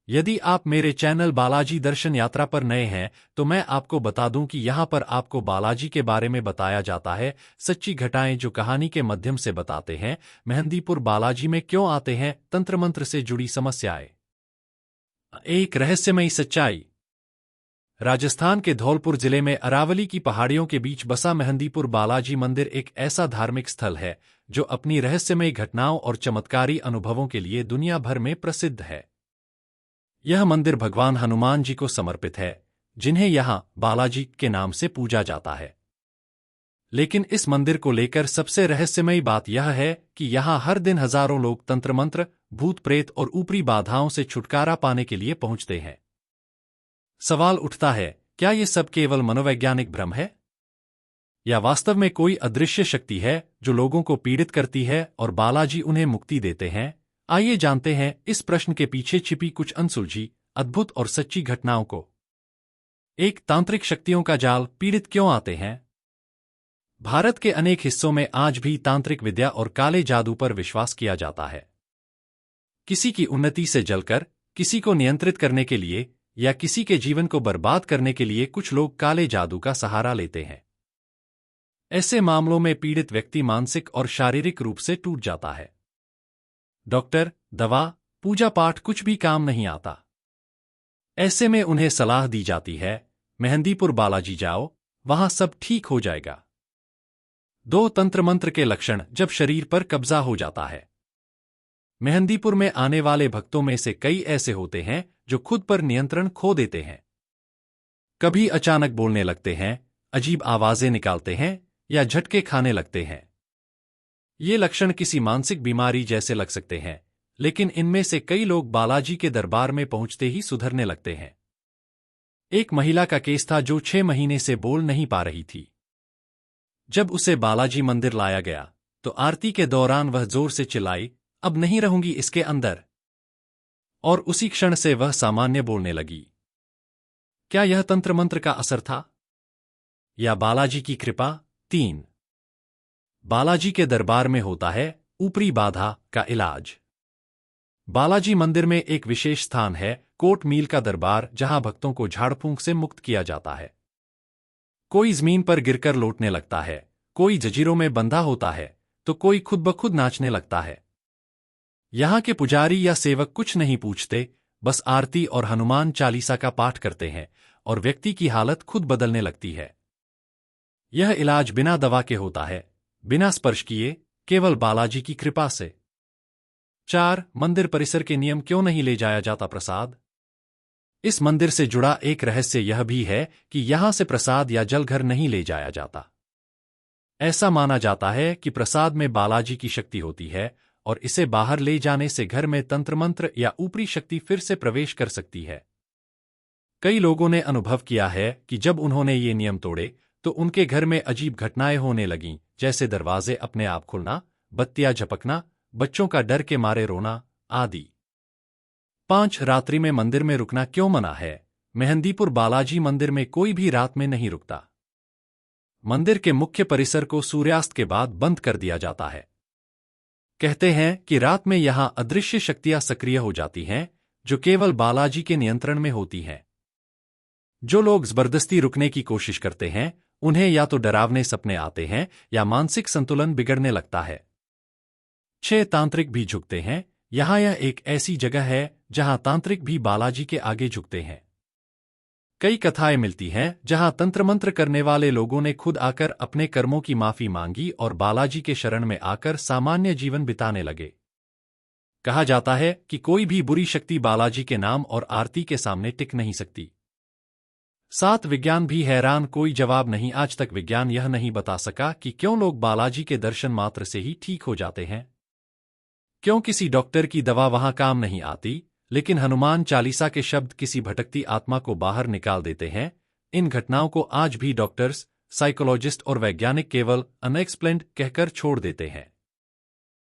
यदि आप मेरे चैनल बालाजी दर्शन यात्रा पर नए हैं तो मैं आपको बता दूं कि यहाँ पर आपको बालाजी के बारे में बताया जाता है, सच्ची घटनाएं जो कहानी के माध्यम से बताते हैं। मेहंदीपुर बालाजी में क्यों आते हैं, तंत्र मंत्र से जुड़ी समस्याएं। एक रहस्यमयी सच्चाई। राजस्थान के धौलपुर जिले में अरावली की पहाड़ियों के बीच बसा मेहंदीपुर बालाजी मंदिर एक ऐसा धार्मिक स्थल है जो अपनी रहस्यमयी घटनाओं और चमत्कारी अनुभवों के लिए दुनिया भर में प्रसिद्ध है। यह मंदिर भगवान हनुमान जी को समर्पित है, जिन्हें यहाँ बालाजी के नाम से पूजा जाता है। लेकिन इस मंदिर को लेकर सबसे रहस्यमयी बात यह है कि यहाँ हर दिन हजारों लोग तंत्र मंत्र, भूत प्रेत और ऊपरी बाधाओं से छुटकारा पाने के लिए पहुंचते हैं। सवाल उठता है, क्या ये सब केवल मनोवैज्ञानिक भ्रम है या वास्तव में कोई अदृश्य शक्ति है जो लोगों को पीड़ित करती है और बालाजी उन्हें मुक्ति देते हैं? आइए जानते हैं इस प्रश्न के पीछे छिपी कुछ अनसुलझी, अद्भुत और सच्ची घटनाओं को। एक, तांत्रिक शक्तियों का जाल पीड़ित क्यों आते हैं? भारत के अनेक हिस्सों में आज भी तांत्रिक विद्या और काले जादू पर विश्वास किया जाता है। किसी की उन्नति से जलकर, किसी को नियंत्रित करने के लिए या किसी के जीवन को बर्बाद करने के लिए कुछ लोग काले जादू का सहारा लेते हैं। ऐसे मामलों में पीड़ित व्यक्ति मानसिक और शारीरिक रूप से टूट जाता है। डॉक्टर, दवा, पूजा पाठ कुछ भी काम नहीं आता। ऐसे में उन्हें सलाह दी जाती है, मेहंदीपुर बालाजी जाओ, वहां सब ठीक हो जाएगा। 2, तंत्र मंत्र के लक्षण जब शरीर पर कब्जा हो जाता है। मेहंदीपुर में आने वाले भक्तों में से कई ऐसे होते हैं जो खुद पर नियंत्रण खो देते हैं। कभी अचानक बोलने लगते हैं, अजीब आवाजें निकालते हैं या झटके खाने लगते हैं। ये लक्षण किसी मानसिक बीमारी जैसे लग सकते हैं, लेकिन इनमें से कई लोग बालाजी के दरबार में पहुंचते ही सुधरने लगते हैं। एक महिला का केस था जो 6 महीने से बोल नहीं पा रही थी। जब उसे बालाजी मंदिर लाया गया तो आरती के दौरान वह जोर से चिल्लाई, अब नहीं रहूंगी इसके अंदर, और उसी क्षण से वह सामान्य बोलने लगी। क्या यह तंत्र मंत्र का असर था या बालाजी की कृपा? 3, बालाजी के दरबार में होता है ऊपरी बाधा का इलाज। बालाजी मंदिर में एक विशेष स्थान है, कोट मील का दरबार, जहां भक्तों को झाड़ फूंक से मुक्त किया जाता है। कोई जमीन पर गिरकर लौटने लगता है, कोई जंजीरों में बंधा होता है, तो कोई खुद ब खुद नाचने लगता है। यहाँ के पुजारी या सेवक कुछ नहीं पूछते, बस आरती और हनुमान चालीसा का पाठ करते हैं और व्यक्ति की हालत खुद बदलने लगती है। यह इलाज बिना दवा के होता है, बिना स्पर्श किए, केवल बालाजी की कृपा से। 4, मंदिर परिसर के नियम क्यों नहीं ले जाया जाता प्रसाद? इस मंदिर से जुड़ा एक रहस्य यह भी है कि यहां से प्रसाद या जल घर नहीं ले जाया जाता। ऐसा माना जाता है कि प्रसाद में बालाजी की शक्ति होती है और इसे बाहर ले जाने से घर में तंत्र मंत्र या ऊपरी शक्ति फिर से प्रवेश कर सकती है। कई लोगों ने अनुभव किया है कि जब उन्होंने ये नियम तोड़े तो उनके घर में अजीब घटनाएं होने लगीं, जैसे दरवाजे अपने आप खुलना, बत्तियां झपकना, बच्चों का डर के मारे रोना आदि। 5, रात्रि में मंदिर में रुकना क्यों मना है? मेहंदीपुर बालाजी मंदिर में कोई भी रात में नहीं रुकता। मंदिर के मुख्य परिसर को सूर्यास्त के बाद बंद कर दिया जाता है। कहते हैं कि रात में यहां अदृश्य शक्तियां सक्रिय हो जाती हैं, जो केवल बालाजी के नियंत्रण में होती हैं। जो लोग जबरदस्ती रुकने की कोशिश करते हैं, उन्हें या तो डरावने सपने आते हैं या मानसिक संतुलन बिगड़ने लगता है। 6, तांत्रिक भी झुकते हैं। यहां यह एक ऐसी जगह है जहां तांत्रिक भी बालाजी के आगे झुकते हैं। कई कथाएं मिलती हैं जहां तंत्र मंत्र करने वाले लोगों ने खुद आकर अपने कर्मों की माफी मांगी और बालाजी के शरण में आकर सामान्य जीवन बिताने लगे। कहा जाता है कि कोई भी बुरी शक्ति बालाजी के नाम और आरती के सामने टिक नहीं सकती। 7, विज्ञान भी हैरान, कोई जवाब नहीं। आज तक विज्ञान यह नहीं बता सका कि क्यों लोग बालाजी के दर्शन मात्र से ही ठीक हो जाते हैं। क्यों किसी डॉक्टर की दवा वहां काम नहीं आती, लेकिन हनुमान चालीसा के शब्द किसी भटकती आत्मा को बाहर निकाल देते हैं। इन घटनाओं को आज भी डॉक्टर्स, साइकोलॉजिस्ट और वैज्ञानिक केवल अनएक्सप्लेन्ड कहकर छोड़ देते हैं।